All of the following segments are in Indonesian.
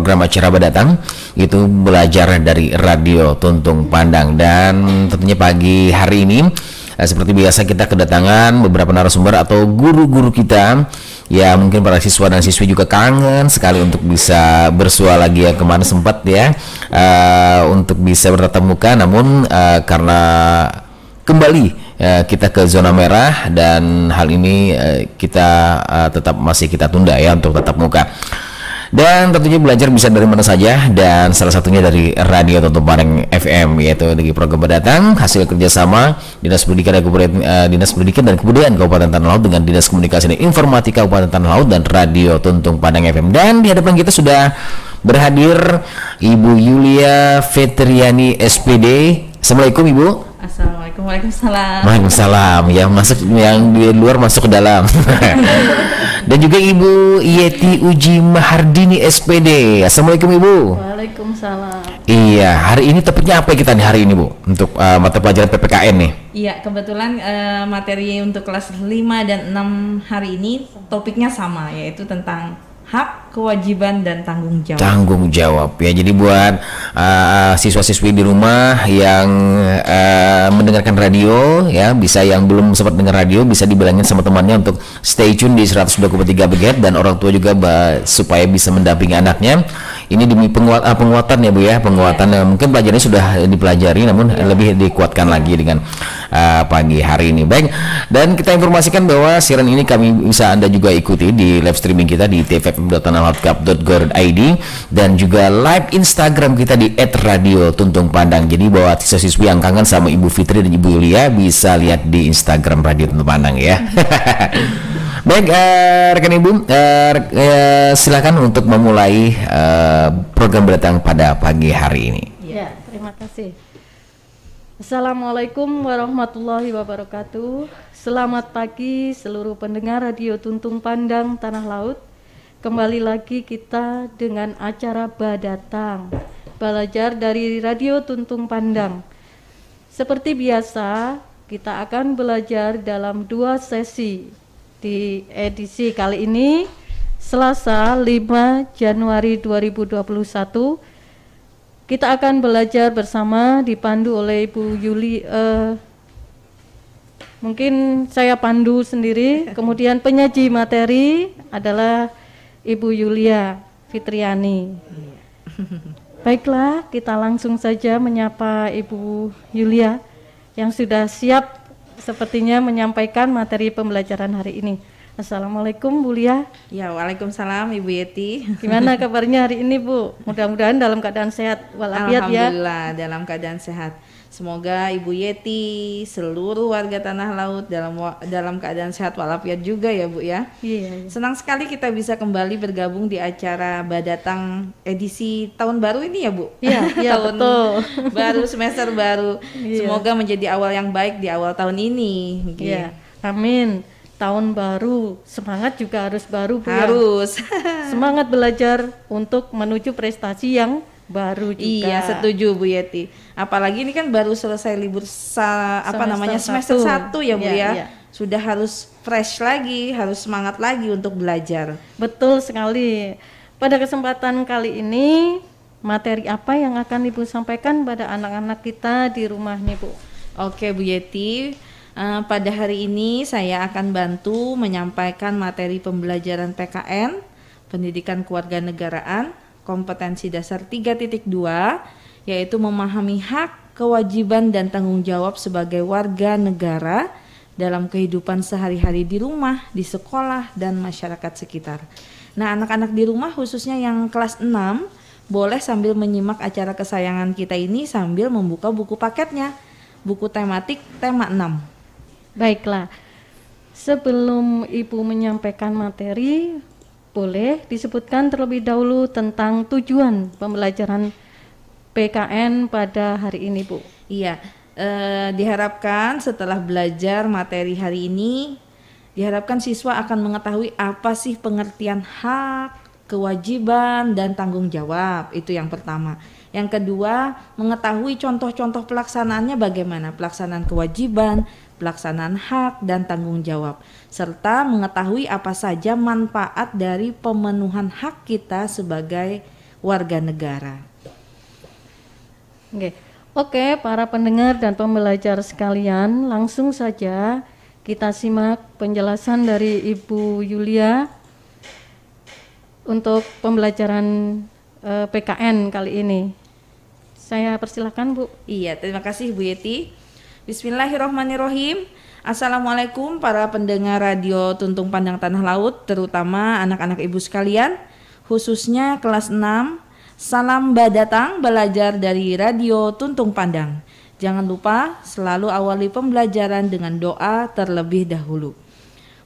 program acara Badatang, itu belajar dari Radio Tuntung Pandang. Dan tentunya pagi hari ini seperti biasa kita kedatangan beberapa narasumber atau guru-guru kita. Ya mungkin para siswa dan siswi juga kangen sekali untuk bisa bersua lagi ya, kemana sempat ya untuk bisa bertatap muka, namun karena kembali kita ke zona merah dan hal ini kita tetap masih kita tunda ya untuk tatap muka. Dan tentunya belajar bisa dari mana saja, dan salah satunya dari Radio Tuntung Pandang FM, yaitu dari program Badatang hasil kerjasama Dinas Pendidikan dan Kebudayaan Kabupaten Tanah Laut dengan Dinas Komunikasi dan Informatika Kabupaten Tanah Laut dan Radio Tuntung Pandang FM. Dan di hadapan kita sudah berhadir Ibu Yulia Fitriani SPD. Assalamualaikum Ibu. Assalamualaikum, waalaikumsalam. Waalaikumsalam. Yang di luar masuk ke dalam. Dan juga Ibu Yeti Uji Mahardini SPD. Assalamualaikum Ibu. Waalaikumsalam. Iya, hari ini topiknya apa kita nih hari ini Bu? Untuk mata pelajaran PPKN nih. Iya, kebetulan materi untuk kelas 5 dan 6 hari ini topiknya sama, yaitu tentang hak, kewajiban, dan tanggung jawab. Tanggung jawab ya. Jadi buat siswa-siswi di rumah yang mendengarkan radio ya, bisa yang belum sempat dengar radio bisa dibilangin sama temannya untuk stay tune di 102,3 MHz, dan orang tua juga supaya bisa mendampingi anaknya. Ini demi penguatan ya Bu ya, penguatan mungkin pelajarannya sudah dipelajari namun lebih dikuatkan lagi dengan pagi hari ini. Baik, dan kita informasikan bahwa siaran ini bisa Anda juga ikuti di live streaming kita di tvfm.tanahlatcup.go.id dan juga live Instagram kita di @radio Tuntung Pandang. Jadi buat siswa-siswi yang kangen sama Ibu Fitri dan Ibu Yulia bisa lihat di Instagram Radio Tuntung Pandang ya. Baik, rekan Ibu, silakan untuk memulai program Badatang pada pagi hari ini. Ya, terima kasih. Assalamualaikum warahmatullahi wabarakatuh. Selamat pagi seluruh pendengar Radio Tuntung Pandang Tanah Laut. Kembali lagi kita dengan acara Badatang, belajar dari Radio Tuntung Pandang. Seperti biasa, kita akan belajar dalam 2 sesi. Di edisi kali ini Selasa 5 Januari 2021 kita akan belajar bersama dipandu oleh Ibu Yuli. Mungkin saya pandu sendiri, kemudian penyaji materi adalah Ibu Yulia Fitriani. Baiklah, kita langsung saja menyapa Ibu Yulia yang sudah siap sepertinya menyampaikan materi pembelajaran hari ini. Assalamualaikum Bu Lia. Ya, waalaikumsalam Ibu Yeti. Gimana kabarnya hari ini Bu? Mudah-mudahan dalam keadaan sehat walafiat ya. Alhamdulillah dalam keadaan sehat. Semoga Ibu Yeti, seluruh warga Tanah Laut dalam keadaan sehat walafiat juga ya Bu ya. Iya. Senang sekali kita bisa kembali bergabung di acara Badatang edisi tahun baru ini ya Bu. Iya, tahun betul. baru, semester baru. Iya. Semoga menjadi awal yang baik di awal tahun ini. Iya, amin. Tahun baru, semangat juga harus baru Bu. Harus. Ya? Semangat belajar untuk menuju prestasi yang baru juga. Iya, setuju Bu Yeti. Apalagi ini kan baru selesai libur semester 1 ya Bu ya. Iya. Sudah harus fresh lagi, harus semangat lagi untuk belajar. Betul sekali. Pada kesempatan kali ini materi apa yang akan Ibu sampaikan pada anak-anak kita di rumah nih Bu? Oke Bu Yeti, pada hari ini saya akan bantu menyampaikan materi pembelajaran PKN, Pendidikan Kewarganegaraan, kompetensi dasar 3.2, yaitu memahami hak, kewajiban, dan tanggung jawab sebagai warga negara dalam kehidupan sehari-hari di rumah, di sekolah, dan masyarakat sekitar. Nah, anak-anak di rumah khususnya yang kelas 6 boleh sambil menyimak acara kesayangan kita ini sambil membuka buku paketnya, buku tematik tema 6. Baiklah, sebelum Ibu menyampaikan materi, boleh disebutkan terlebih dahulu tentang tujuan pembelajaran PKN pada hari ini Bu. Iya, diharapkan setelah belajar materi hari ini, diharapkan siswa akan mengetahui apa sih pengertian hak, kewajiban, dan tanggung jawab. Itu yang pertama. Yang kedua, mengetahui contoh-contoh pelaksanaannya bagaimana, pelaksanaan kewajiban, pelaksanaan hak, dan tanggung jawab, serta mengetahui apa saja manfaat dari pemenuhan hak kita sebagai warga negara. Oke, para pendengar dan pembelajar sekalian, langsung saja kita simak penjelasan dari Ibu Yulia untuk pembelajaran PKN kali ini. Saya persilahkan, Bu. Iya, terima kasih Bu Yeti. Bismillahirrahmanirrahim. Assalamualaikum para pendengar radio Tuntung Pandang Tanah Laut, terutama anak-anak ibu sekalian, khususnya kelas 6. Salam badatang belajar dari radio Tuntung Pandang. Jangan lupa selalu awali pembelajaran dengan doa terlebih dahulu.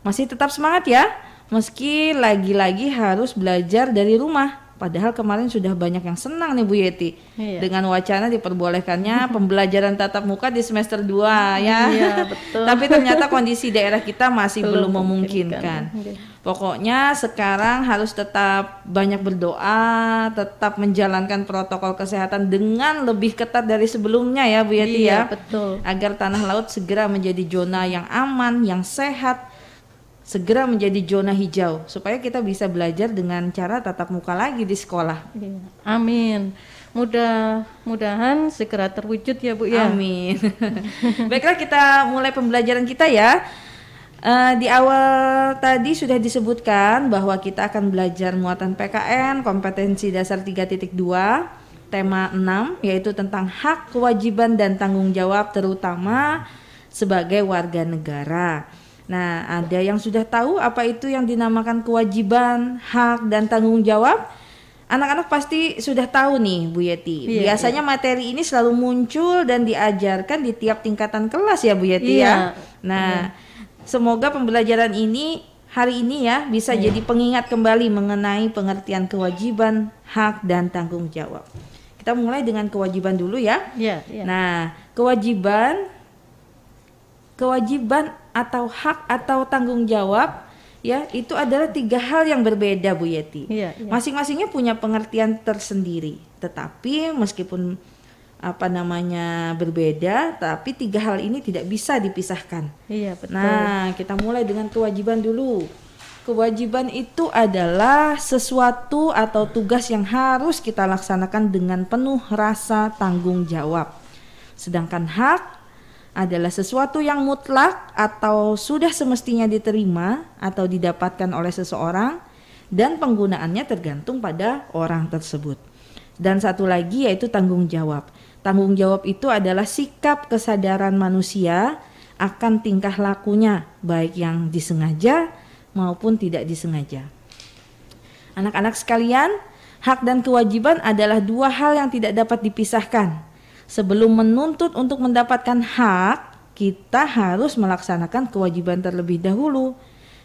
Masih tetap semangat ya, meski lagi-lagi harus belajar dari rumah. Padahal kemarin sudah banyak yang senang nih Bu Yeti. Iya. Dengan wacana diperbolehkannya pembelajaran tatap muka di semester 2 ya. Iya, betul. Tapi ternyata kondisi daerah kita masih belum memungkinkan. Oke. Pokoknya sekarang harus tetap banyak berdoa, tetap menjalankan protokol kesehatan dengan lebih ketat dari sebelumnya ya Bu Yeti Iya, ya. betul. Agar tanah laut segera menjadi zona yang aman, yang sehat, segera menjadi zona hijau supaya kita bisa belajar dengan cara tatap muka lagi di sekolah. Iya. Amin. Mudah-mudahan segera terwujud ya Bu ya. Amin. Baiklah, kita mulai pembelajaran kita ya. Di awal tadi sudah disebutkan bahwa kita akan belajar muatan PKN kompetensi dasar 3.2 tema 6, yaitu tentang hak, kewajiban, dan tanggung jawab terutama sebagai warga negara. Nah, ada yang sudah tahu apa itu yang dinamakan kewajiban, hak, dan tanggung jawab? Anak-anak pasti sudah tahu nih Bu Yeti. Iya, Biasanya materi ini selalu muncul dan diajarkan di tiap tingkatan kelas ya Bu Yeti ya. Nah, semoga pembelajaran ini hari ini ya bisa jadi pengingat kembali mengenai pengertian kewajiban, hak, dan tanggung jawab. Kita mulai dengan kewajiban dulu ya. Iya. Nah, kewajiban atau hak atau tanggung jawab ya, itu adalah 3 hal yang berbeda Bu Yeti. Iya. Masing-masingnya punya pengertian tersendiri. Tetapi meskipun berbeda, tapi 3 hal ini tidak bisa dipisahkan. Iya, betul. Nah, kita mulai dengan kewajiban dulu. Kewajiban itu adalah sesuatu atau tugas yang harus kita laksanakan dengan penuh rasa tanggung jawab. Sedangkan hak adalah sesuatu yang mutlak atau sudah semestinya diterima atau didapatkan oleh seseorang dan penggunaannya tergantung pada orang tersebut. Dan satu lagi yaitu tanggung jawab. Tanggung jawab itu adalah sikap kesadaran manusia akan tingkah lakunya, baik yang disengaja maupun tidak disengaja. Anak-anak sekalian, hak dan kewajiban adalah 2 hal yang tidak dapat dipisahkan. Sebelum menuntut untuk mendapatkan hak, kita harus melaksanakan kewajiban terlebih dahulu.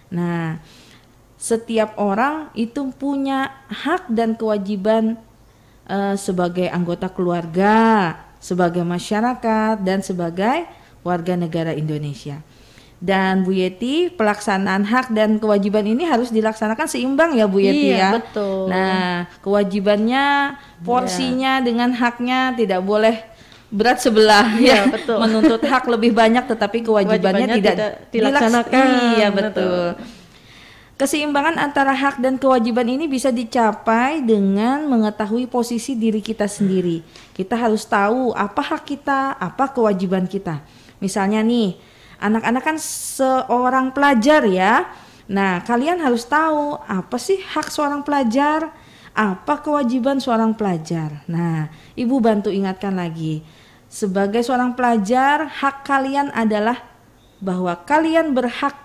Nah, setiap orang itu punya hak dan kewajiban sebagai anggota keluarga, sebagai masyarakat, dan sebagai warga negara Indonesia. Dan Bu Yeti, pelaksanaan hak dan kewajiban ini harus dilaksanakan seimbang ya Bu Yeti ya. Betul. Nah, kewajibannya, porsinya dengan haknya tidak boleh berat sebelah ya. Betul. Menuntut hak lebih banyak tetapi kewajibannya tidak dilaksanakan. Iya, betul. Keseimbangan antara hak dan kewajiban ini bisa dicapai dengan mengetahui posisi diri kita sendiri. Kita harus tahu apa hak kita, apa kewajiban kita. Misalnya nih, anak-anak kan seorang pelajar ya. Nah, kalian harus tahu apa sih hak seorang pelajar, apa kewajiban seorang pelajar. Nah, Ibu bantu ingatkan lagi. Sebagai seorang pelajar, hak kalian adalah bahwa kalian berhak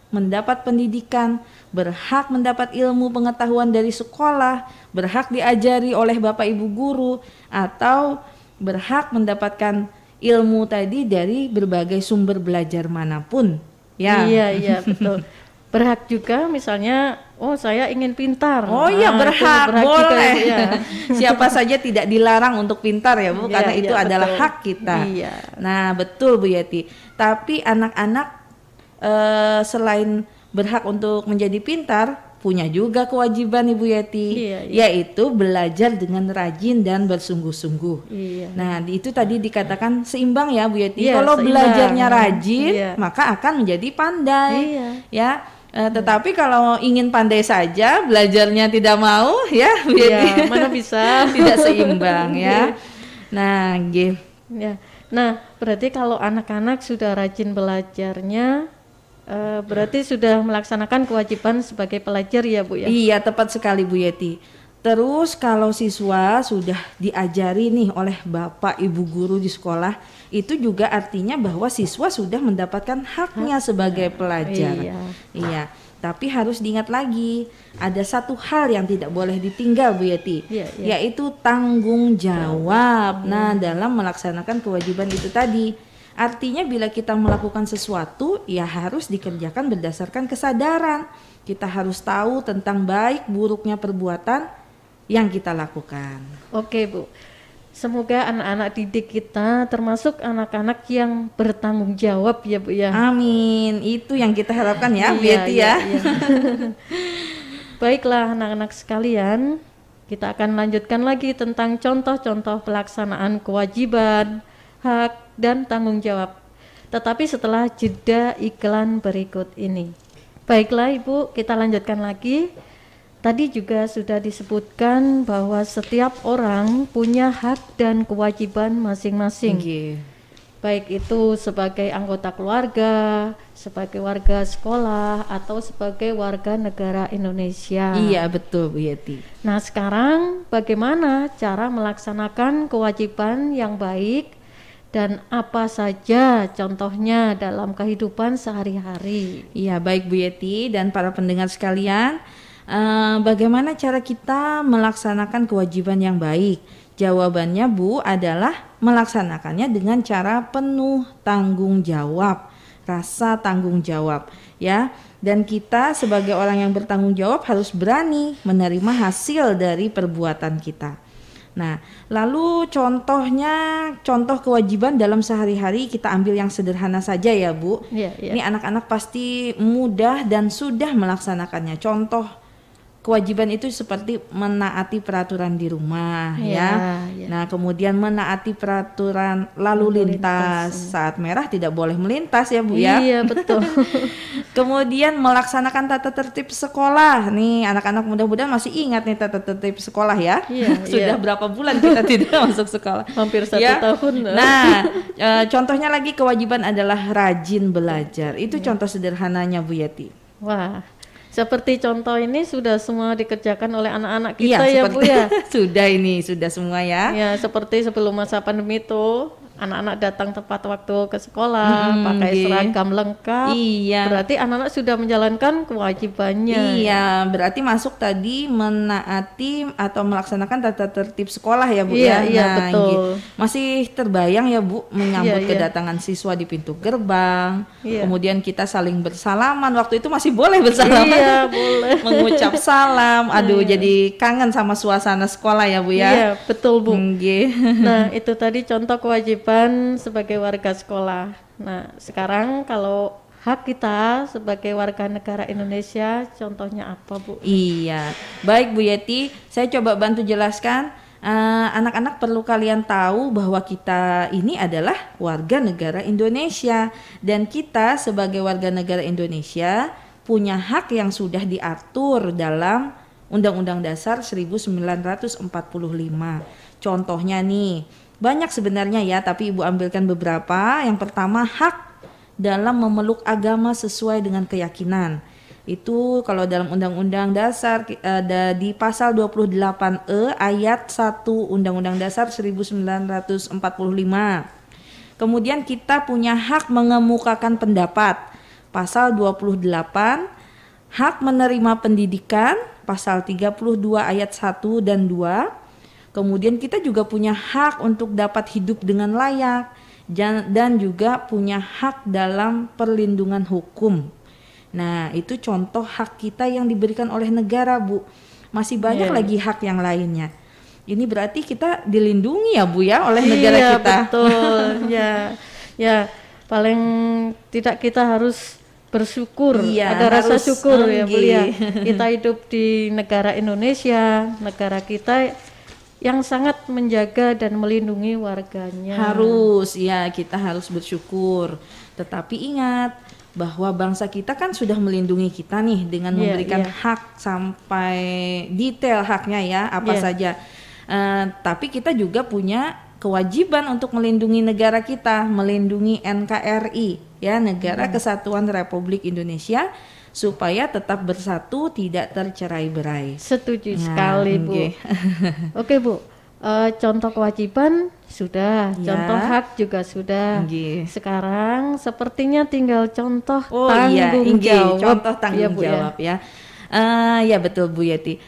mendapat pendidikan, berhak mendapat ilmu pengetahuan dari sekolah, berhak diajari oleh Bapak Ibu guru, atau berhak mendapatkan ilmu tadi dari berbagai sumber belajar manapun. Ya. Iya, betul. Berhak juga misalnya, saya ingin pintar. Oh iya, berhak boleh. Juga, ya. Siapa saja tidak dilarang untuk pintar ya Bu, karena itu adalah betul. hak kita. Iya. Nah, betul Bu Yeti. Tapi anak-anak selain berhak untuk menjadi pintar, punya juga kewajiban Ibu Yeti, yaitu belajar dengan rajin dan bersungguh-sungguh. Iya. Nah, itu tadi dikatakan seimbang ya Bu Yeti. Iya, kalau seimbang. belajarnya rajin, Iya. maka akan menjadi pandai. Iya. Ya, Tetapi kalau ingin pandai saja, belajarnya tidak mau, ya, Bu Ya, Yeti. mana bisa. Tidak seimbang ya. Nah, nggih. Ya. Nah, berarti kalau anak-anak sudah rajin belajarnya, berarti sudah melaksanakan kewajiban sebagai pelajar ya Bu ya? Iya, tepat sekali Bu Yeti. Terus kalau siswa sudah diajari nih oleh Bapak Ibu guru di sekolah, itu juga artinya bahwa siswa sudah mendapatkan haknya sebagai pelajar. Iya. Iya. Tapi harus diingat lagi, ada satu hal yang tidak boleh ditinggal Bu Yeti, Iya, iya. yaitu tanggung jawab. Nah, dalam melaksanakan kewajiban itu tadi, artinya bila kita melakukan sesuatu, ya harus dikerjakan berdasarkan kesadaran. Kita harus tahu tentang baik buruknya perbuatan yang kita lakukan. Oke Bu, semoga anak-anak didik kita termasuk anak-anak yang bertanggung jawab ya Bu ya. Amin, itu yang kita harapkan ya Bu Iya, Yeti iya, ya. iya. Baiklah anak-anak sekalian, kita akan lanjutkan lagi tentang contoh-contoh pelaksanaan kewajiban, hak, dan tanggung jawab. Tetapi setelah jeda iklan berikut ini. Baiklah Ibu, kita lanjutkan lagi. Tadi juga sudah disebutkan bahwa setiap orang punya hak dan kewajiban masing-masing. Nggih. Baik itu sebagai anggota keluarga, sebagai warga sekolah, atau sebagai warga negara Indonesia. Iya, betul Bu Yeti. Nah sekarang bagaimana cara melaksanakan kewajiban yang baik dan apa saja contohnya dalam kehidupan sehari-hari? Iya, baik Bu Yeti dan para pendengar sekalian, bagaimana cara kita melaksanakan kewajiban yang baik? Jawabannya Bu adalah melaksanakannya dengan cara penuh tanggung jawab, rasa tanggung jawab ya. Dan kita sebagai orang yang bertanggung jawab harus berani menerima hasil dari perbuatan kita. Nah, lalu contoh kewajiban dalam sehari-hari kita ambil yang sederhana saja ya Bu. Iya, iya. Ini anak-anak pasti mudah dan sudah melaksanakannya. Contoh kewajiban itu seperti menaati peraturan di rumah ya. Ya. Nah, kemudian menaati peraturan lalu lintas. Saat merah tidak boleh melintas ya Bu ya. Iya betul. Kemudian melaksanakan tata tertib sekolah. Nih anak-anak mudah-mudahan masih ingat nih tata tertib sekolah ya. Iya, Sudah iya. berapa bulan kita tidak masuk sekolah. Hampir 1 Ya. tahun. Nah, contohnya lagi kewajiban adalah rajin belajar. Itu contoh sederhananya Bu Yeti. Wah, seperti contoh ini sudah semua dikerjakan oleh anak-anak Iya, kita ya Bu seperti ya. sudah semua ya. Ya, seperti sebelum masa pandemi itu anak-anak datang tepat waktu ke sekolah, pakai nggih. seragam lengkap. Iya. Berarti anak-anak sudah menjalankan kewajibannya. Iya, berarti masuk tadi menaati atau melaksanakan tata tertib sekolah ya Bu Iya, ya. iya, Nah, betul. nggih. Masih terbayang ya Bu menyambut Iya, iya. kedatangan siswa di pintu gerbang. Iya. Kemudian kita saling bersalaman. Waktu itu masih boleh bersalaman. Iya, boleh. Mengucap salam. Aduh, jadi kangen sama suasana sekolah ya Bu ya. Iya, betul Bu. Nggih. Nah, itu tadi contoh kewajiban sebagai warga sekolah. Nah, sekarang kalau hak kita sebagai warga negara Indonesia, contohnya apa, Bu? Iya, baik Bu Yeti, saya coba bantu jelaskan. Anak-anak perlu kalian tahu bahwa kita ini adalah warga negara Indonesia dan kita sebagai warga negara Indonesia punya hak yang sudah diatur dalam Undang-Undang Dasar 1945. Contohnya nih, banyak sebenarnya ya, tapi Ibu ambilkan beberapa. Yang pertama, hak dalam memeluk agama sesuai dengan keyakinan. Itu kalau dalam Undang-Undang Dasar ada di pasal 28E ayat 1 Undang-Undang Dasar 1945. Kemudian kita punya hak mengemukakan pendapat. Pasal 28, hak menerima pendidikan, pasal 32 ayat 1 dan 2. Kemudian kita juga punya hak untuk dapat hidup dengan layak dan juga punya hak dalam perlindungan hukum. Nah, itu contoh hak kita yang diberikan oleh negara, Bu. Masih banyak lagi hak yang lainnya. Ini berarti kita dilindungi ya, Bu ya, oleh negara Iya, kita. betul. Ya, paling tidak kita harus bersyukur. Iya, Ada rasa harus, syukur ya, Bu ya. nggih. Kita hidup di negara Indonesia, negara kita yang sangat menjaga dan melindungi warganya. Harus, ya kita harus bersyukur. Tetapi ingat, bahwa bangsa kita kan sudah melindungi kita nih dengan memberikan hak sampai detail haknya ya, apa saja. Tapi kita juga punya kewajiban untuk melindungi negara kita, melindungi NKRI ya, Negara Kesatuan Republik Indonesia, supaya tetap bersatu, tidak tercerai-berai. Setuju sekali, Bu. Oke, Bu. Contoh kewajiban sudah, contoh hak juga sudah. Sekarang sepertinya tinggal contoh tanggung jawab. Contoh tanggung jawab ya. Ya betul Bu Yeti.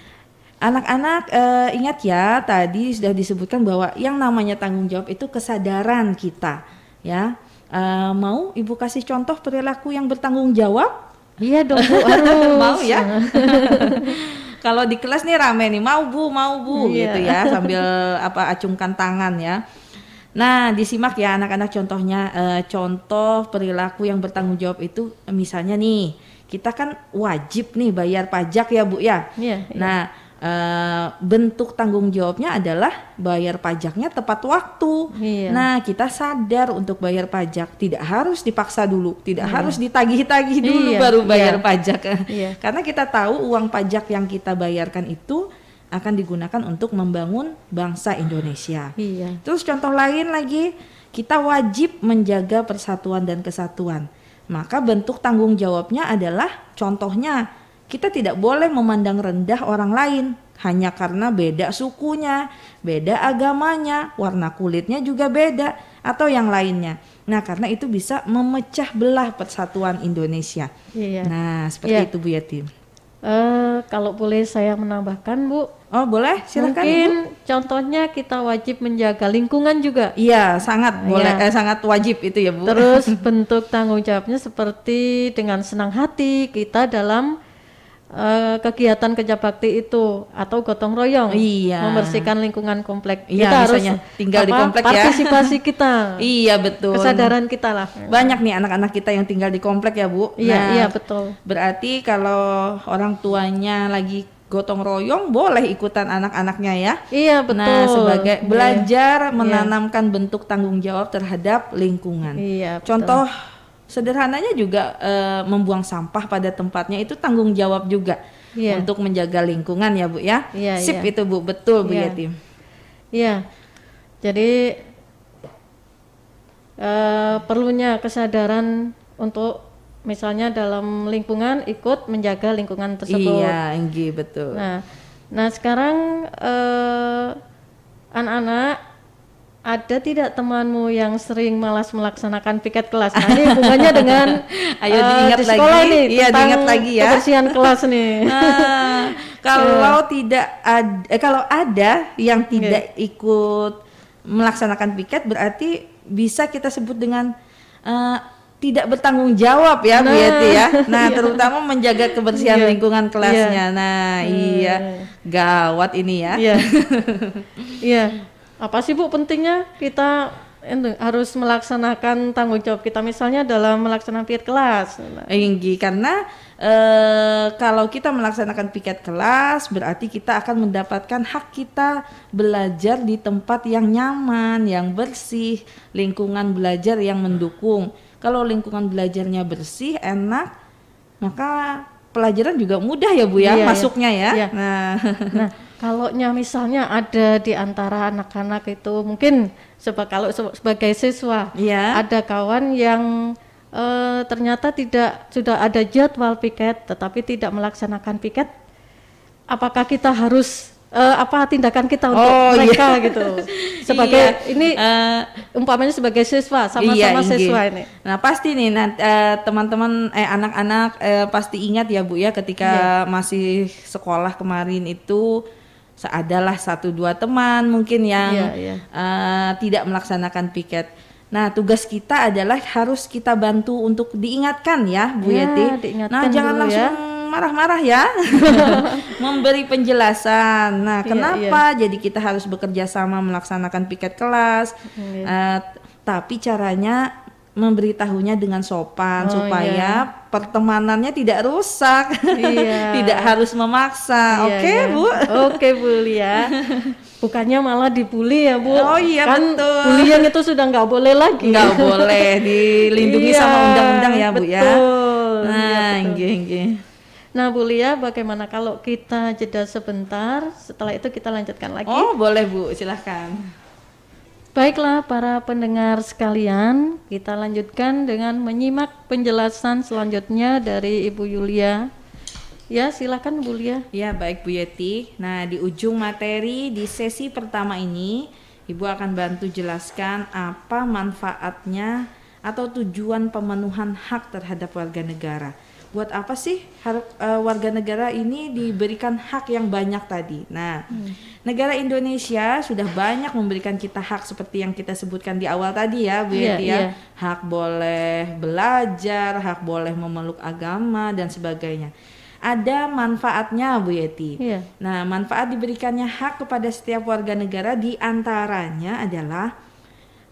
Anak-anak ingat ya, tadi sudah disebutkan bahwa yang namanya tanggung jawab itu kesadaran kita ya. Mau Ibu kasih contoh perilaku yang bertanggung jawab? Iya dong Bu, harus. Mau ya. Kalau di kelas nih rame nih, mau bu gitu ya, sambil acungkan tangan ya. Nah disimak ya anak-anak contohnya, contoh perilaku yang bertanggung jawab itu misalnya nih, kita kan wajib nih bayar pajak ya Bu ya. Nah bentuk tanggung jawabnya adalah bayar pajaknya tepat waktu. Nah kita sadar untuk bayar pajak tidak harus dipaksa dulu, tidak harus ditagih-tagih dulu baru bayar pajak. Karena kita tahu uang pajak yang kita bayarkan itu akan digunakan untuk membangun bangsa Indonesia. Terus contoh lain lagi, kita wajib menjaga persatuan dan kesatuan. Maka bentuk tanggung jawabnya adalah contohnya, kita tidak boleh memandang rendah orang lain hanya karena beda sukunya, beda agamanya, warna kulitnya juga beda, atau yang lainnya. Nah karena itu bisa memecah belah persatuan Indonesia. Nah seperti itu Bu Yati. Kalau boleh saya menambahkan Bu. Oh boleh, silakan. Mungkin contohnya kita wajib menjaga lingkungan juga. Iya sangat boleh, sangat wajib itu ya Bu. Terus bentuk tanggung jawabnya seperti dengan senang hati kita dalam kegiatan kerja bakti itu atau gotong royong, membersihkan lingkungan komplek. Kita harus tinggal di komplek partisipasi kita. Iya betul. Kesadaran kita lah. Banyak nih anak-anak kita yang tinggal di komplek ya Bu. Iya betul. Berarti kalau orang tuanya lagi gotong royong boleh ikutan anak-anaknya ya. Iya betul. Nah sebagai belajar menanamkan bentuk tanggung jawab terhadap lingkungan. Contoh sederhananya juga membuang sampah pada tempatnya itu tanggung jawab juga untuk menjaga lingkungan ya Bu ya. Sip itu Bu, betul Bu Yati. Jadi perlunya kesadaran untuk misalnya dalam lingkungan ikut menjaga lingkungan tersebut. Betul. Nah sekarang anak-anak, ada tidak temanmu yang sering malas melaksanakan piket kelas? Nah, ini hubungannya dengan ayo diingat di sekolah lagi. nih, Diingat lagi ya. Kebersihan kelas nih. Kalau ada yang tidak ikut melaksanakan piket, berarti bisa kita sebut dengan tidak bertanggung jawab ya Bu Yati ya. Nah terutama menjaga kebersihan lingkungan kelasnya. Gawat ini ya. Apa sih Bu pentingnya kita harus melaksanakan tanggung jawab kita misalnya dalam melaksanakan piket kelas? Karena kalau kita melaksanakan piket kelas berarti kita akan mendapatkan hak kita belajar di tempat yang nyaman, yang bersih, lingkungan belajar yang mendukung. Kalau lingkungan belajarnya bersih, enak, maka pelajaran juga mudah ya Bu ya, masuknya ya. Nah kalau misalnya ada di antara anak-anak itu mungkin sebagai siswa ada kawan yang ternyata sudah ada jadwal piket tetapi tidak melaksanakan piket, apakah kita harus apa tindakan kita untuk mereka gitu sebagai ini umpamanya sebagai siswa sama-sama siswa ini. Nah pasti nih teman-teman anak-anak pasti ingat ya Bu ya ketika masih sekolah kemarin itu adalah 1-2 teman mungkin yang tidak melaksanakan piket. Nah tugas kita adalah harus kita bantu untuk diingatkan ya Bu Yati. Nah jangan langsung marah-marah ya. Memberi penjelasan. Nah kenapa jadi kita harus bekerja sama melaksanakan piket kelas, tapi caranya memberitahunya dengan sopan supaya pertemanannya tidak rusak. Tidak harus memaksa. Bu. Oke Bu Lia. Bukannya malah dibully ya Bu. Kan betul. Bulian itu sudah nggak boleh lagi. Nggak boleh, dilindungi sama undang-undang ya Bu ya. nggih, nggih. Nah, Bu Lia, bagaimana kalau kita jeda sebentar, setelah itu kita lanjutkan lagi? Oh, boleh Bu, silahkan. Baiklah para pendengar sekalian, kita lanjutkan dengan menyimak penjelasan selanjutnya dari Ibu Yulia. Ya, silakan Bu Lia. Ya, baik Bu Yeti. Nah, di ujung materi di sesi pertama ini, Ibu akan bantu jelaskan apa manfaatnya atau tujuan pemenuhan hak terhadap warga negara. Buat apa sih warga negara ini diberikan hak yang banyak tadi? Nah, negara Indonesia sudah banyak memberikan kita hak seperti yang kita sebutkan di awal tadi ya, Bu Yeti ya. Hak boleh belajar, hak boleh memeluk agama dan sebagainya. Ada manfaatnya, Bu Yeti. Nah, manfaat diberikannya hak kepada setiap warga negara diantaranya adalah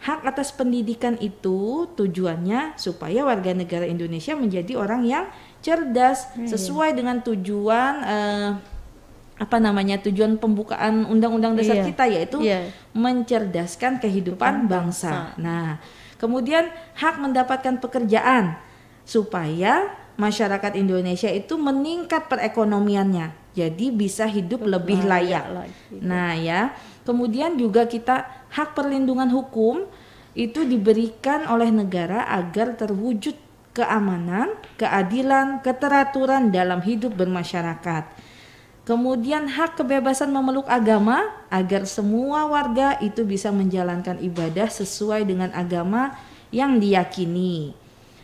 hak atas pendidikan itu tujuannya supaya warga negara Indonesia menjadi orang yang cerdas sesuai dengan tujuan tujuan pembukaan Undang-Undang Dasar kita, yaitu mencerdaskan kehidupan bangsa. Nah, kemudian hak mendapatkan pekerjaan supaya masyarakat Indonesia itu meningkat perekonomiannya, jadi bisa hidup lebih layak. Nah ya, kemudian juga kita hak perlindungan hukum itu diberikan oleh negara agar terwujud keamanan, keadilan, keteraturan dalam hidup bermasyarakat. Kemudian hak kebebasan memeluk agama agar semua warga itu bisa menjalankan ibadah sesuai dengan agama yang diyakini.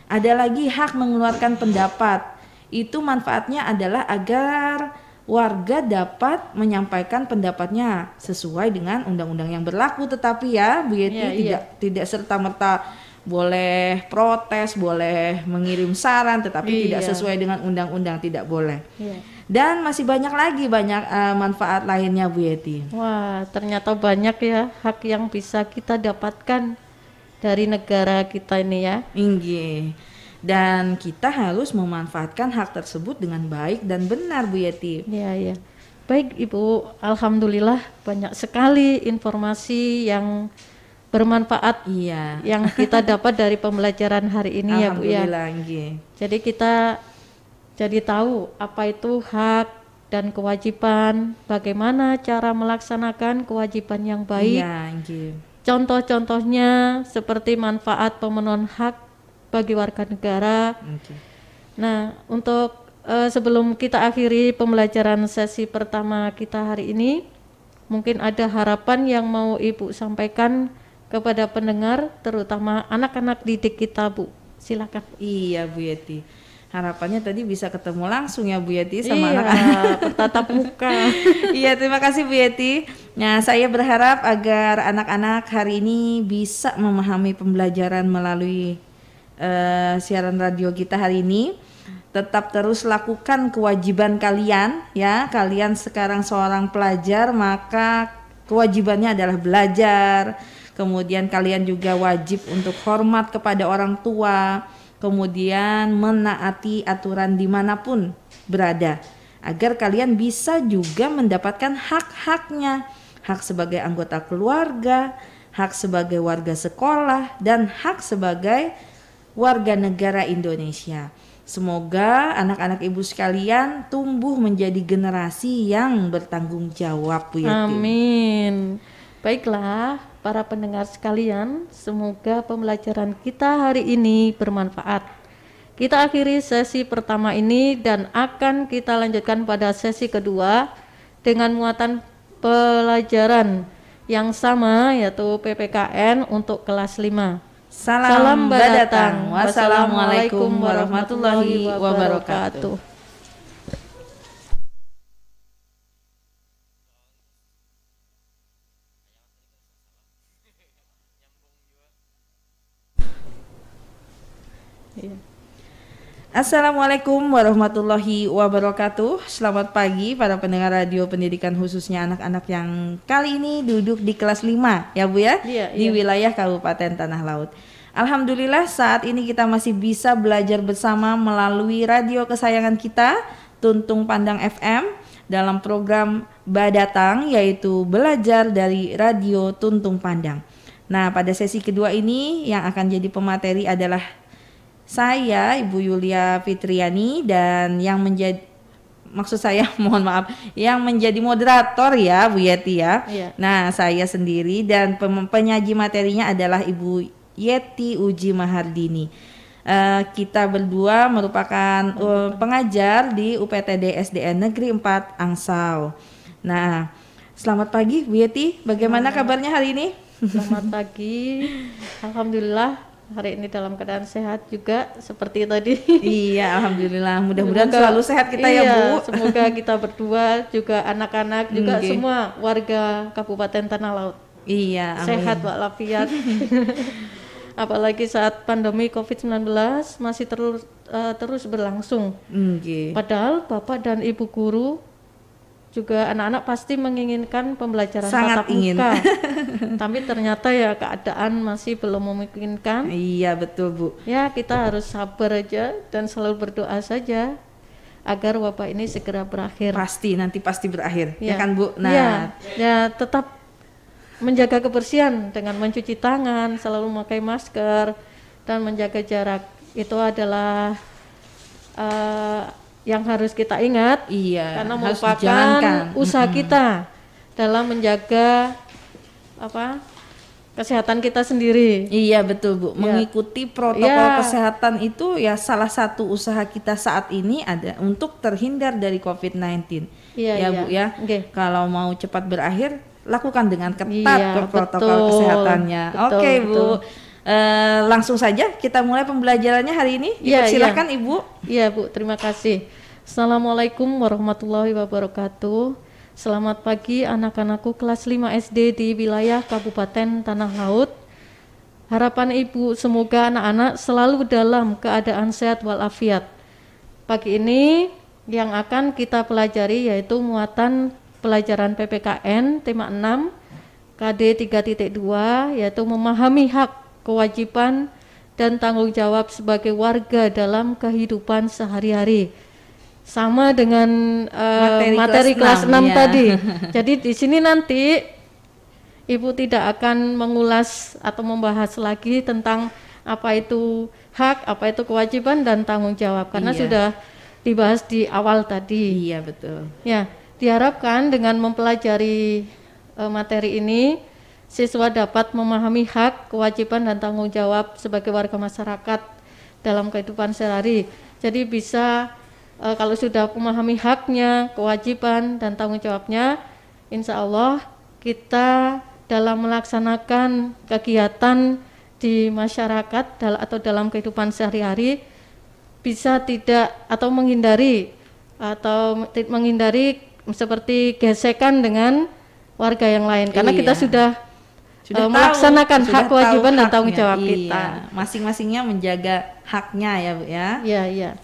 Ada lagi hak mengeluarkan pendapat. Itu manfaatnya adalah agar warga dapat menyampaikan pendapatnya sesuai dengan undang-undang yang berlaku. Tetapi ya, Bu Yeti, tidak serta-merta boleh protes, boleh mengirim saran, tetapi tidak sesuai dengan undang-undang, tidak boleh. Dan masih banyak lagi manfaat lainnya, Bu Yeti. Wah, ternyata banyak ya hak yang bisa kita dapatkan dari negara kita ini ya. Inggih. Dan kita harus memanfaatkan hak tersebut dengan baik dan benar, Bu Yeti. Iya. Baik Ibu, alhamdulillah banyak sekali informasi yang bermanfaat yang kita dapat dari pembelajaran hari ini ya Bu ya. Jadi kita jadi tahu apa itu hak dan kewajiban, bagaimana cara melaksanakan kewajiban yang baik. Contoh-contohnya seperti manfaat pemenuhan hak bagi warga negara. Nah, untuk sebelum kita akhiri pembelajaran sesi pertama kita hari ini, mungkin ada harapan yang mau Ibu sampaikan kepada pendengar, terutama anak-anak didik kita, Bu. Silakan. Iya, Bu Yeti. Harapannya tadi bisa ketemu langsung ya, Bu Yeti, sama anak-anak bertatap muka. Iya, terima kasih Bu Yeti. Nah, saya berharap agar anak-anak hari ini bisa memahami pembelajaran melalui siaran radio kita hari ini. Tetap terus lakukan kewajiban kalian ya. Kalian sekarang seorang pelajar, maka kewajibannya adalah belajar. Kemudian kalian juga wajib untuk hormat kepada orang tua, kemudian menaati aturan dimanapun berada, agar kalian bisa juga mendapatkan hak-haknya, hak sebagai anggota keluarga, hak sebagai warga sekolah, dan hak sebagai warga negara Indonesia. Semoga anak-anak Ibu sekalian tumbuh menjadi generasi yang bertanggung jawab, Bu Yeti. Amin. Baiklah, para pendengar sekalian, semoga pembelajaran kita hari ini bermanfaat. Kita akhiri sesi pertama ini dan akan kita lanjutkan pada sesi kedua dengan muatan pelajaran yang sama, yaitu PPKN untuk kelas 5. Salam badatang. Wassalamualaikum warahmatullahi wabarakatuh. Assalamualaikum warahmatullahi wabarakatuh. Selamat pagi para pendengar radio pendidikan, khususnya anak-anak yang kali ini duduk di kelas 5 ya Bu ya, di wilayah Kabupaten Tanah Laut. Alhamdulillah saat ini kita masih bisa belajar bersama melalui radio kesayangan kita, Tuntung Pandang FM, dalam program Badatang, yaitu belajar dari radio Tuntung Pandang. Nah, pada sesi kedua ini yang akan jadi pemateri adalah Saya Ibu Yulia Fitriani dan yang menjadi maksud saya mohon maaf yang menjadi moderator ya Bu Yeti ya. Iya. Nah, saya sendiri dan penyaji materinya adalah Ibu Yeti Uji Mahardini. Kita berdua merupakan pengajar di UPTD SDN Negeri 4 Angsau. Nah, selamat pagi Bu Yeti, bagaimana kabarnya hari ini? Selamat pagi. Alhamdulillah hari ini dalam keadaan sehat juga seperti tadi. Iya, alhamdulillah. Mudah-mudahan selalu sehat kita ya, Bu. Semoga kita berdua juga anak-anak juga semua warga Kabupaten Tanah Laut. Iya, amin. Sehat walafiat. Apalagi saat pandemi COVID-19 masih terus berlangsung. Padahal Bapak dan Ibu guru juga anak-anak pasti menginginkan pembelajaran sangat tatap ingin. muka. Tapi ternyata ya keadaan masih belum memungkinkan. Iya, betul Bu. Ya, kita harus sabar aja dan selalu berdoa saja agar wabah ini segera berakhir. Nanti pasti berakhir. Ya kan Bu? Nah, ya tetap menjaga kebersihan dengan mencuci tangan, selalu memakai masker dan menjaga jarak. Itu adalah yang harus kita ingat, karena merupakan usaha kita dalam menjaga kesehatan kita sendiri. Iya betul Bu, mengikuti protokol kesehatan itu ya salah satu usaha kita saat ini ada untuk terhindar dari COVID-19. Bu ya. Kalau mau cepat berakhir, lakukan dengan ketat protokol kesehatannya. Oke Bu. Langsung saja kita mulai pembelajarannya hari ini. Dipersilakan Ibu. Iya Bu, terima kasih. Assalamualaikum warahmatullahi wabarakatuh. Selamat pagi anak-anakku kelas 5 SD di wilayah Kabupaten Tanah Laut. Harapan Ibu semoga anak-anak selalu dalam keadaan sehat walafiat. Pagi ini yang akan kita pelajari yaitu muatan pelajaran PPKN tema 6 KD 3.2 yaitu memahami hak, kewajiban dan tanggung jawab sebagai warga dalam kehidupan sehari-hari. Sama dengan materi kelas 6 tadi. Jadi di sini nanti Ibu tidak akan mengulas atau membahas lagi tentang apa itu hak, apa itu kewajiban dan tanggung jawab karena sudah dibahas di awal tadi. Iya betul. Ya, diharapkan dengan mempelajari materi ini siswa dapat memahami hak, kewajiban dan tanggung jawab sebagai warga masyarakat dalam kehidupan sehari-hari. Jadi bisa kalau sudah memahami haknya, kewajiban dan tanggung jawabnya, insya Allah kita dalam melaksanakan kegiatan di masyarakat atau dalam kehidupan sehari-hari bisa tidak atau menghindari seperti gesekan dengan warga yang lain karena kita sudah melaksanakan hak, kewajiban dan tanggung jawab kita. Masing-masingnya menjaga haknya ya Bu ya. Iya.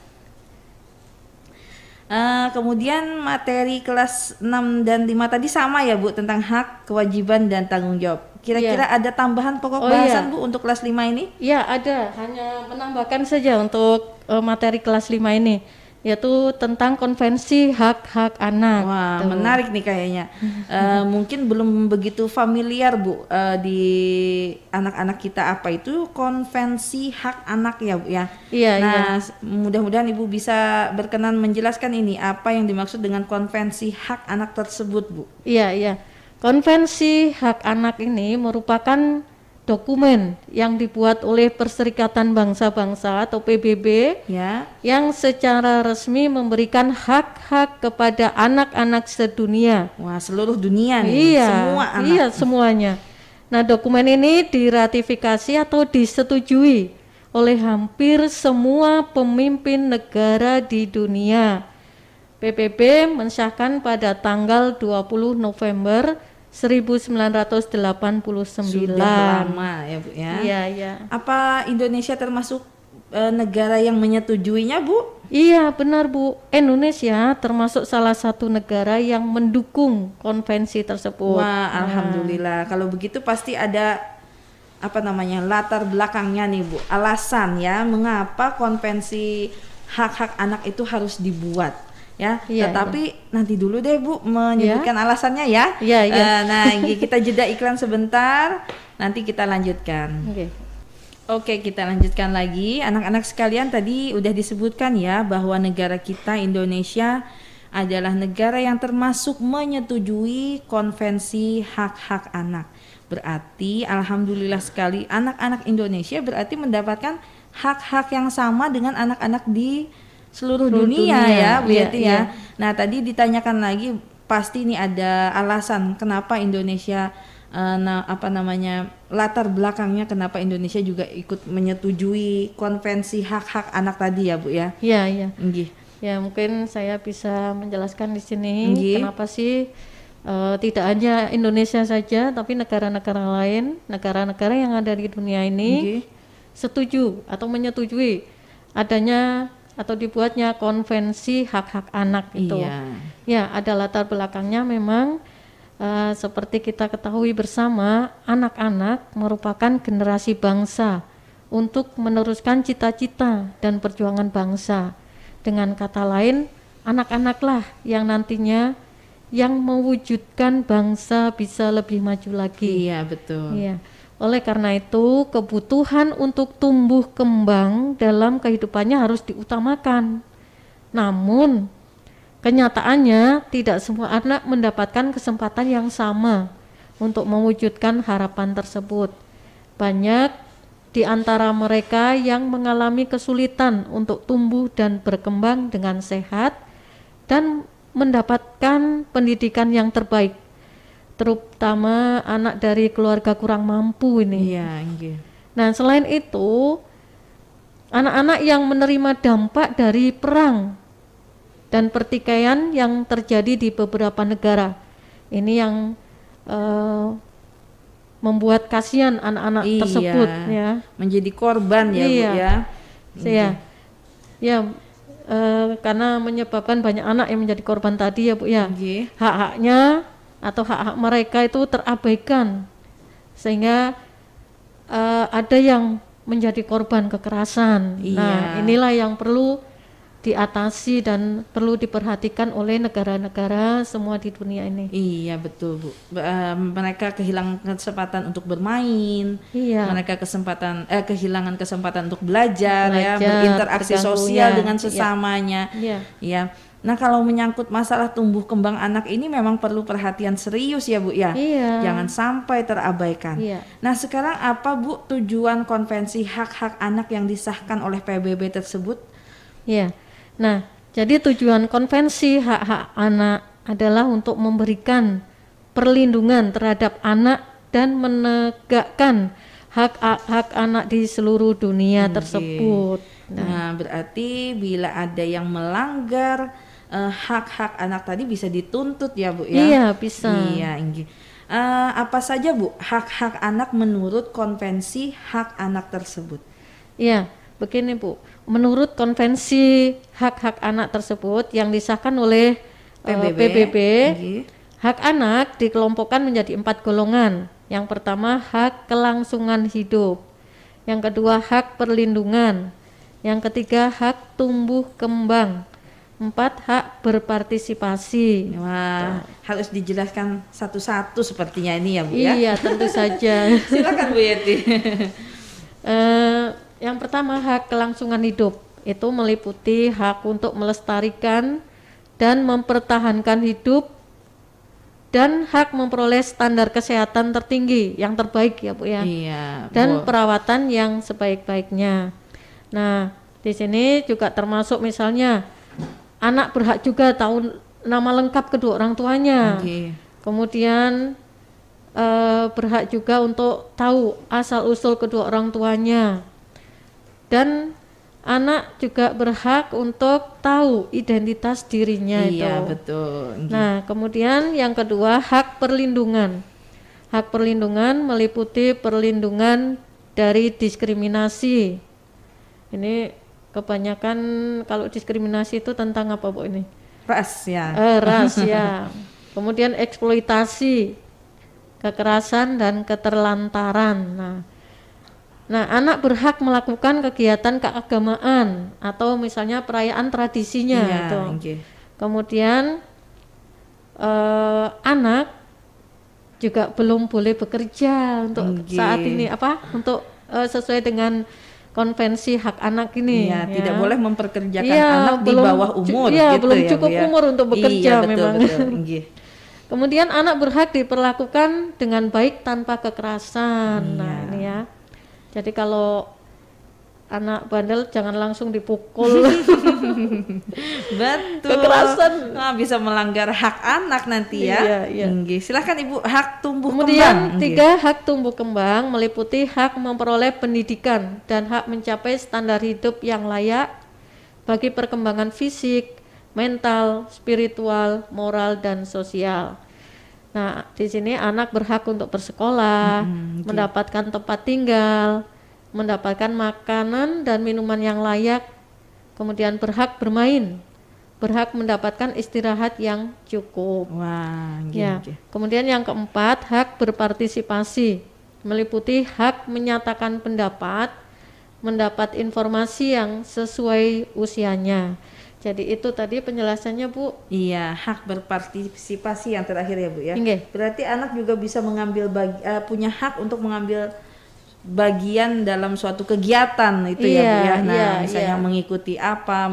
Kemudian materi kelas 6 dan 5 tadi sama ya Bu tentang hak, kewajiban dan tanggung jawab. Kira-kira ada tambahan pokok bahasan Bu untuk kelas 5 ini? Iya ada, hanya menambahkan saja untuk materi kelas 5 ini yaitu tentang konvensi hak-hak anak. Wah, menarik nih kayaknya. Mungkin belum begitu familiar Bu di anak-anak kita apa itu konvensi hak anak ya Bu ya. Iya. Mudah-mudahan Ibu bisa berkenan menjelaskan ini apa yang dimaksud dengan konvensi hak anak tersebut Bu. Iya. Konvensi hak anak ini merupakan dokumen yang dibuat oleh Perserikatan Bangsa-Bangsa atau PBB yang secara resmi memberikan hak-hak kepada anak-anak sedunia. Wah, seluruh dunia nih, semua anak. Iya, semuanya. Nah, dokumen ini diratifikasi atau disetujui oleh hampir semua pemimpin negara di dunia. PBB mensahkan pada tanggal 20 November 1989. Sudah lama ya Bu ya. Iya. Apa Indonesia termasuk negara yang menyetujuinya Bu? Iya benar Bu. Indonesia termasuk salah satu negara yang mendukung konvensi tersebut. Wah, alhamdulillah. Kalau begitu pasti ada latar belakangnya nih Bu. Alasan ya mengapa konvensi hak-hak anak itu harus dibuat. Tetapi nanti dulu deh Bu menyebutkan alasannya ya. Iya. Nah, kita jeda iklan sebentar, nanti kita lanjutkan. Oke, kita lanjutkan lagi. Anak-anak sekalian, tadi udah disebutkan ya bahwa negara kita Indonesia adalah negara yang termasuk menyetujui konvensi hak-hak anak. Berarti alhamdulillah sekali anak-anak Indonesia berarti mendapatkan hak-hak yang sama dengan anak-anak di seluruh dunia ya, berarti ya. Nah, tadi ditanyakan lagi, pasti ini ada alasan kenapa Indonesia latar belakangnya kenapa Indonesia juga ikut menyetujui konvensi hak-hak anak tadi ya, Bu ya. Iya. Ya, mungkin saya bisa menjelaskan di sini kenapa sih tidak hanya Indonesia saja, tapi negara-negara lain, negara-negara yang ada di dunia ini setuju atau menyetujui adanya atau dibuatnya konvensi hak-hak anak itu. Ya, ada latar belakangnya memang. Seperti kita ketahui bersama, anak-anak merupakan generasi bangsa untuk meneruskan cita-cita dan perjuangan bangsa. Dengan kata lain, anak-anaklah yang nantinya yang mewujudkan bangsa bisa lebih maju lagi. Iya, betul. Iya. Oleh karena itu, kebutuhan untuk tumbuh kembang dalam kehidupannya harus diutamakan. Namun, kenyataannya tidak semua anak mendapatkan kesempatan yang sama untuk mewujudkan harapan tersebut. Banyak di antara mereka yang mengalami kesulitan untuk tumbuh dan berkembang dengan sehat dan mendapatkan pendidikan yang terbaik, terutama anak dari keluarga kurang mampu ini. Nah, selain itu, anak-anak yang menerima dampak dari perang dan pertikaian yang terjadi di beberapa negara ini yang membuat kasihan anak-anak tersebut ya, menjadi korban ya, Bu ya. Karena menyebabkan banyak anak yang menjadi korban tadi ya, Bu ya. Hak-haknya atau hak-hak mereka itu terabaikan sehingga ada yang menjadi korban kekerasan. Nah, inilah yang perlu diatasi dan perlu diperhatikan oleh negara-negara semua di dunia ini. Iya, betul, Bu. Mereka kehilangan kesempatan untuk bermain, mereka kehilangan kesempatan untuk belajar ya, berinteraksi sosial dengan sesamanya. Ya. Nah, kalau menyangkut masalah tumbuh kembang anak ini memang perlu perhatian serius ya, Bu ya. Jangan sampai terabaikan. Nah, sekarang apa, Bu, tujuan konvensi hak-hak anak yang disahkan oleh PBB tersebut? Nah, jadi tujuan konvensi hak-hak anak adalah untuk memberikan perlindungan terhadap anak dan menegakkan hak-hak anak di seluruh dunia tersebut. Nah, berarti bila ada yang melanggar hak-hak anak tadi bisa dituntut ya, Bu ya? Iya, bisa. Apa saja, Bu, hak-hak anak menurut konvensi hak anak tersebut? Iya, begini, Bu. Menurut konvensi hak-hak anak tersebut yang disahkan oleh PBB, hak anak dikelompokkan menjadi 4 golongan. Yang pertama, hak kelangsungan hidup. Yang kedua, hak perlindungan. Yang ketiga, hak tumbuh kembang. 4, hak berpartisipasi. Wah, harus dijelaskan satu-satu sepertinya ini ya, Bu ya? Iya, tentu saja. Silakan, Bu Yeti. Yang pertama, hak kelangsungan hidup. Itu meliputi hak untuk melestarikan dan mempertahankan hidup dan hak memperoleh standar kesehatan tertinggi yang terbaik ya, Bu ya. Dan perawatan yang sebaik-baiknya. Nah, di sini juga termasuk misalnya anak berhak juga tahu nama lengkap kedua orang tuanya. Kemudian berhak juga untuk tahu asal-usul kedua orang tuanya. Dan anak juga berhak untuk tahu identitas dirinya itu. Iya, betul. Nah, kemudian yang kedua, hak perlindungan. Hak perlindungan meliputi perlindungan dari diskriminasi. Ini kebanyakan kalau diskriminasi itu tentang apa, Bu, ini? Ras ya. Ras ya. Kemudian eksploitasi, kekerasan dan keterlantaran. Nah, anak berhak melakukan kegiatan keagamaan atau misalnya perayaan tradisinya itu. Kemudian anak juga belum boleh bekerja untuk saat ini untuk sesuai dengan konvensi hak anak ini. Iya, ya. tidak boleh memperkerjakan Iya, anak di bawah umur Iya, gitu belum ya, cukup Bu, ya. umur untuk bekerja Iya, betul, memang. betul. Nggih. Kemudian anak berhak diperlakukan dengan baik tanpa kekerasan. Iya. Nah, ini ya. Jadi kalau anak bandel jangan langsung dipukul. Betul. Kekerasan. Nah, bisa melanggar hak anak nanti ya. Iya, iya. Nggih. Silahkan Ibu, hak tumbuh Kemudian kembang. 3, hak tumbuh kembang meliputi hak memperoleh pendidikan dan hak mencapai standar hidup yang layak bagi perkembangan fisik, mental, spiritual, moral, dan sosial. Nah, di sini anak berhak untuk bersekolah, mendapatkan tempat tinggal, mendapatkan makanan dan minuman yang layak, kemudian berhak bermain, berhak mendapatkan istirahat yang cukup. Wah, nggih, Ya. nggih. Kemudian yang keempat, hak berpartisipasi meliputi hak menyatakan pendapat, mendapat informasi yang sesuai usianya. Jadi itu tadi penjelasannya, Bu. Iya, hak berpartisipasi yang terakhir ya, Bu ya. Nggih. Berarti anak juga bisa mengambil punya hak untuk mengambil bagian dalam suatu kegiatan itu ya, Bu ya. Nah, misalnya mengikuti apa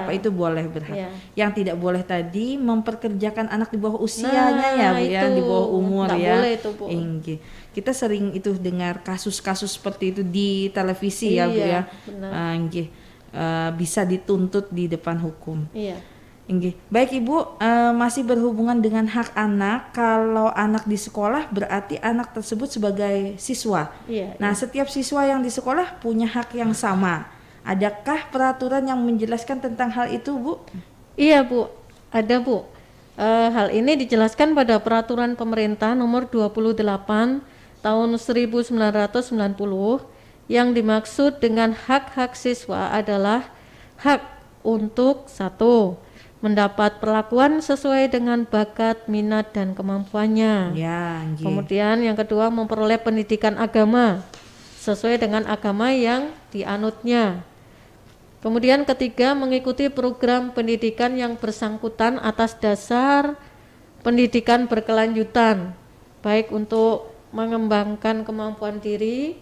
itu boleh berhak. Iya. Yang tidak boleh tadi memperkerjakan anak di bawah usianya ya, Bu ya, itu di bawah umur nggak ya. boleh itu, Bu. Nggih. Kita sering itu dengar kasus-kasus seperti itu di televisi ya, Bu ya. Benar. Nggih. Bisa dituntut di depan hukum. Iya. Nggih. Baik Ibu, masih berhubungan dengan hak anak. Kalau anak di sekolah berarti anak tersebut sebagai siswa. Iya. Nah, setiap siswa yang di sekolah punya hak yang sama. Adakah peraturan yang menjelaskan tentang hal itu, Bu? Iya, Bu. Ada, Bu. Hal ini dijelaskan pada Peraturan Pemerintah Nomor 28 Tahun 1990. Yang dimaksud dengan hak-hak siswa adalah hak untuk 1. Mendapat perlakuan sesuai dengan bakat, minat, dan kemampuannya. Ya, nggih. Kemudian yang kedua, memperoleh pendidikan agama sesuai dengan agama yang dianutnya. Kemudian ketiga, mengikuti program pendidikan yang bersangkutan atas dasar pendidikan berkelanjutan, baik untuk mengembangkan kemampuan diri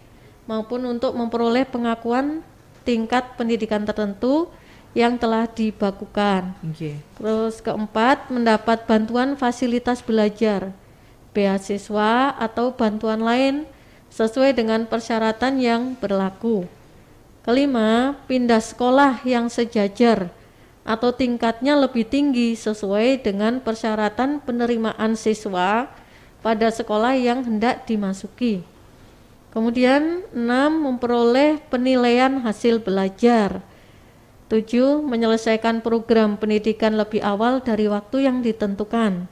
maupun untuk memperoleh pengakuan tingkat pendidikan tertentu yang telah dibakukan. Nggih. Terus keempat, mendapat bantuan fasilitas belajar, beasiswa atau bantuan lain sesuai dengan persyaratan yang berlaku. Kelima, pindah sekolah yang sejajar atau tingkatnya lebih tinggi sesuai dengan persyaratan penerimaan siswa pada sekolah yang hendak dimasuki. Kemudian 6, memperoleh penilaian hasil belajar. 7, menyelesaikan program pendidikan lebih awal dari waktu yang ditentukan.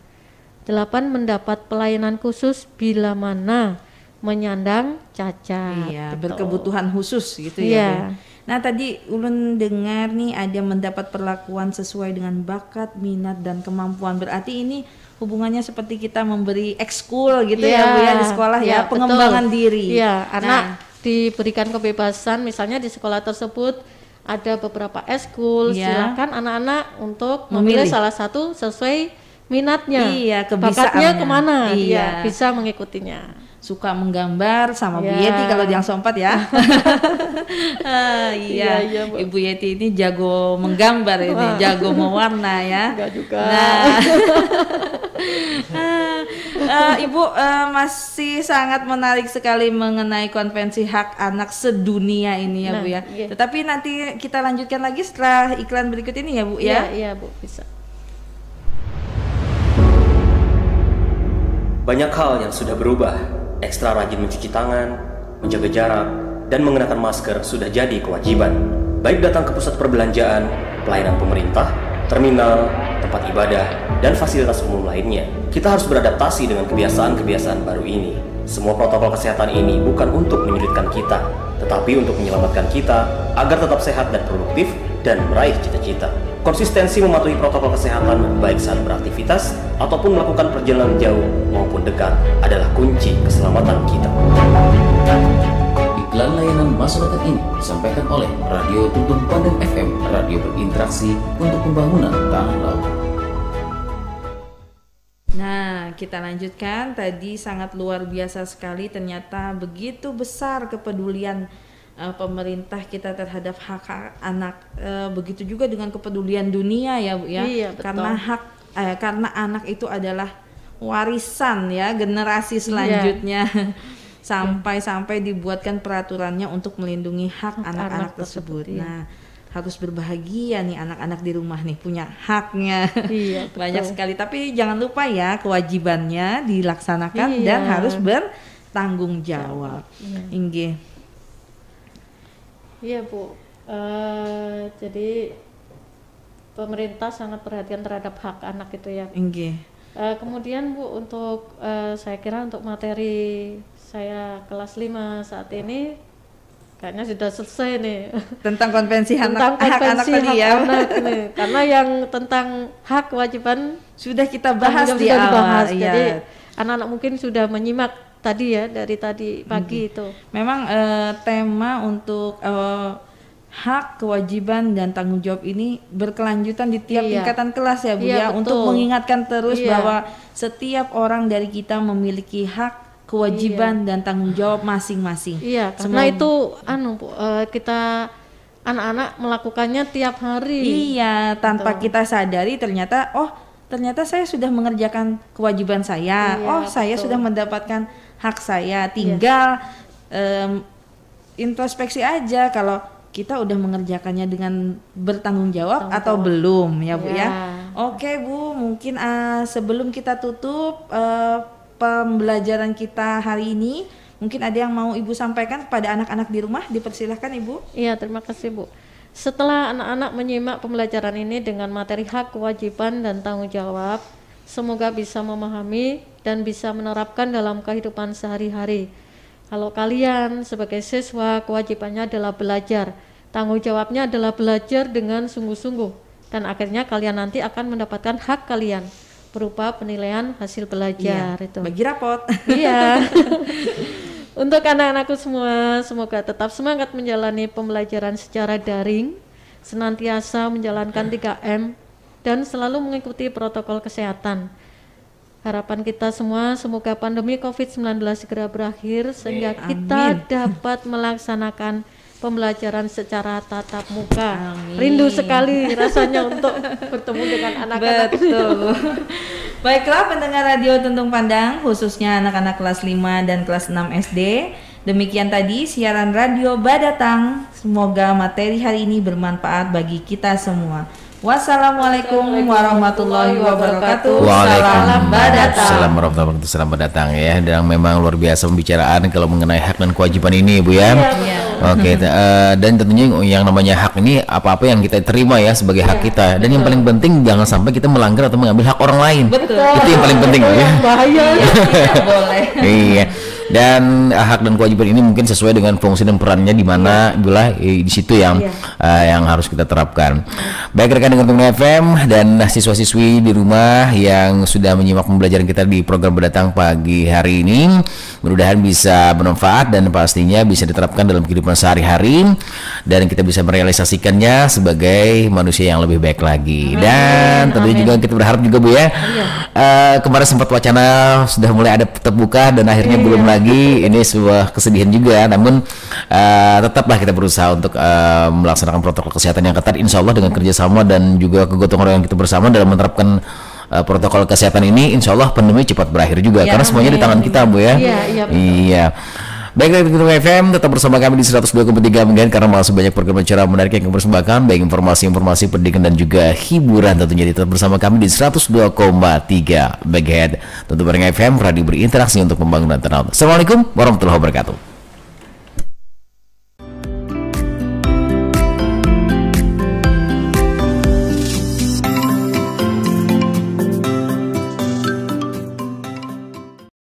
8, mendapat pelayanan khusus bila mana menyandang cacat. Iya, gitu. berkebutuhan khusus gitu Iya. ya. Bu. Nah, tadi ulun dengar nih ada mendapat perlakuan sesuai dengan bakat, minat, dan kemampuan. Berarti ini hubungannya seperti kita memberi ekskul gitu ya, Bu ya, di sekolah ya, pengembangan betul. diri. Iya, anak diberikan kebebasan, misalnya di sekolah tersebut ada beberapa ekskul, silakan anak-anak untuk memilih salah satu sesuai minatnya. Iya, bakatnya kebisaannya. kemana, Iya. dia bisa mengikutinya. Suka menggambar sama Bu Yeti kalau yang sompat ya. Iya, Bu. Ibu Yeti ini jago menggambar ini, jago mewarna ya. Enggak juga. Nah, Ibu masih sangat menarik sekali mengenai konvensi hak anak sedunia ini ya, Bu ya. Iya. Tetapi nanti kita lanjutkan lagi setelah iklan berikut ini ya, Bu ya. Iya, Bu, bisa. Banyak hal yang sudah berubah. Ekstra rajin mencuci tangan, menjaga jarak, dan mengenakan masker sudah jadi kewajiban. Baik datang ke pusat perbelanjaan, pelayanan pemerintah, terminal, tempat ibadah, dan fasilitas umum lainnya. Kita harus beradaptasi dengan kebiasaan-kebiasaan baru ini. Semua protokol kesehatan ini bukan untuk menyulitkan kita, tetapi untuk menyelamatkan kita agar tetap sehat dan produktif dan meraih cita-cita. Konsistensi mematuhi protokol kesehatan baik saat beraktivitas ataupun melakukan perjalanan jauh maupun dekat adalah kunci keselamatan kita. Iklan layanan masyarakat ini disampaikan oleh Radio Tuntun Pandang FM, radio berinteraksi untuk pembangunan tanah laut. Nah, kita lanjutkan. Tadi sangat luar biasa sekali, ternyata begitu besar kepedulian pemerintah kita terhadap hak anak. Begitu juga dengan kepedulian dunia ya, Bu ya. Iya, betul. Karena anak itu adalah warisan ya generasi selanjutnya. Sampai dibuatkan peraturannya untuk melindungi hak anak-anak tersebut. Iya. Nah, harus berbahagia nih anak-anak di rumah nih punya haknya. Iya, Banyak sekali, tapi jangan lupa ya kewajibannya dilaksanakan Iya. dan harus bertanggung jawab. Inggih. Iya Bu, jadi pemerintah sangat perhatian terhadap hak anak itu ya. Inggih. Kemudian Bu, untuk saya kira untuk materi saya kelas 5 saat ini kayaknya sudah selesai nih. Tentang konvensi hak anak konvensi tadi hak ya. anak nih. Karena yang tentang hak kewajiban Sudah kita bahas sudah di awal. dibahas. Iya. Jadi anak-anak mungkin sudah menyimak tadi ya dari tadi pagi itu. Memang tema untuk hak, kewajiban dan tanggung jawab ini berkelanjutan di tiap Iya. tingkatan kelas ya Bu Iya, ya, betul. untuk mengingatkan terus Iya. bahwa setiap orang dari kita memiliki hak, kewajiban dan tanggung jawab masing-masing. Iya, karena itu Bu, kita anak-anak melakukannya tiap hari. Iya, tanpa kita sadari ternyata saya sudah mengerjakan kewajiban saya. Iya, Saya betul. sudah mendapatkan hak saya. Tinggal introspeksi aja kalau kita udah mengerjakannya dengan bertanggung jawab atau belum ya Bu ya. Ya. Oke Bu, mungkin sebelum kita tutup pembelajaran kita hari ini, mungkin ada yang mau Ibu sampaikan kepada anak-anak di rumah, dipersilahkan Ibu. Iya, terima kasih Bu. Setelah anak-anak menyimak pembelajaran ini dengan materi hak, kewajiban, dan tanggung jawab, semoga bisa memahami dan bisa menerapkan dalam kehidupan sehari-hari. Kalau kalian sebagai siswa, kewajibannya adalah belajar, tanggung jawabnya adalah belajar dengan sungguh-sungguh, dan akhirnya kalian nanti akan mendapatkan hak kalian berupa penilaian hasil belajar itu. Bagi rapot. Iya. Untuk anak-anakku semua, semoga tetap semangat menjalani pembelajaran secara daring, senantiasa menjalankan 3M, dan selalu mengikuti protokol kesehatan. Harapan kita semua, semoga pandemi COVID-19 segera berakhir, sehingga kita dapat melaksanakan pembelajaran secara tatap muka. Amin. Rindu sekali rasanya untuk bertemu dengan anak-anak. Betul. Baiklah pendengar Radio Tuntung Pandang, khususnya anak-anak kelas 5 dan kelas 6 SD. Demikian tadi siaran Radio Badatang. Semoga materi hari ini bermanfaat bagi kita semua. Wassalamualaikum warahmatullahi wabarakatuh. Salam Badatang. Salam warahmatullahi wabarakatuh. Salam Badatang ya. Dan memang luar biasa pembicaraan kalau mengenai hak dan kewajiban ini, Bu ya. Oke, dan tentunya yang namanya hak ini apa-apa yang kita terima ya sebagai hak kita. Dan yang paling penting jangan sampai kita melanggar atau mengambil hak orang lain. Betul. Itu yang paling penting, Bu ya. Bahaya. Tidak boleh. Iya. Dan hak dan kewajiban ini mungkin sesuai dengan fungsi dan perannya di mana itulah di situ yang harus kita terapkan. Baik rekan dengan Tuntung FM dan siswa-siswi di rumah yang sudah menyimak pembelajaran kita di program Badatang pagi hari ini, mudah-mudahan bisa bermanfaat dan pastinya bisa diterapkan dalam kehidupan sehari-hari dan kita bisa merealisasikannya sebagai manusia yang lebih baik lagi. Dan tentunya juga kita berharap juga Bu ya. Kemarin sempat wacana sudah mulai ada terbuka dan akhirnya belum lagi, ini sebuah kesedihan juga, namun tetaplah kita berusaha untuk melaksanakan protokol kesehatan yang ketat, insya Allah dengan kerjasama dan juga kegotong royong kita bersama dalam menerapkan protokol kesehatan ini, insya Allah pandemi cepat berakhir juga, karena semuanya di tangan kita Bu ya. Iya. Baik, dari Tuntung FM tetap bersama kami di 102,3 MHz karena masih banyak program acara menarik yang kami persembahkan, baik informasi-informasi pendidikan dan juga hiburan tentunya. Tetap bersama kami di 102,3 MHz. Tuntung FM, radio berinteraksi untuk pembangunan internal. Assalamualaikum warahmatullahi wabarakatuh.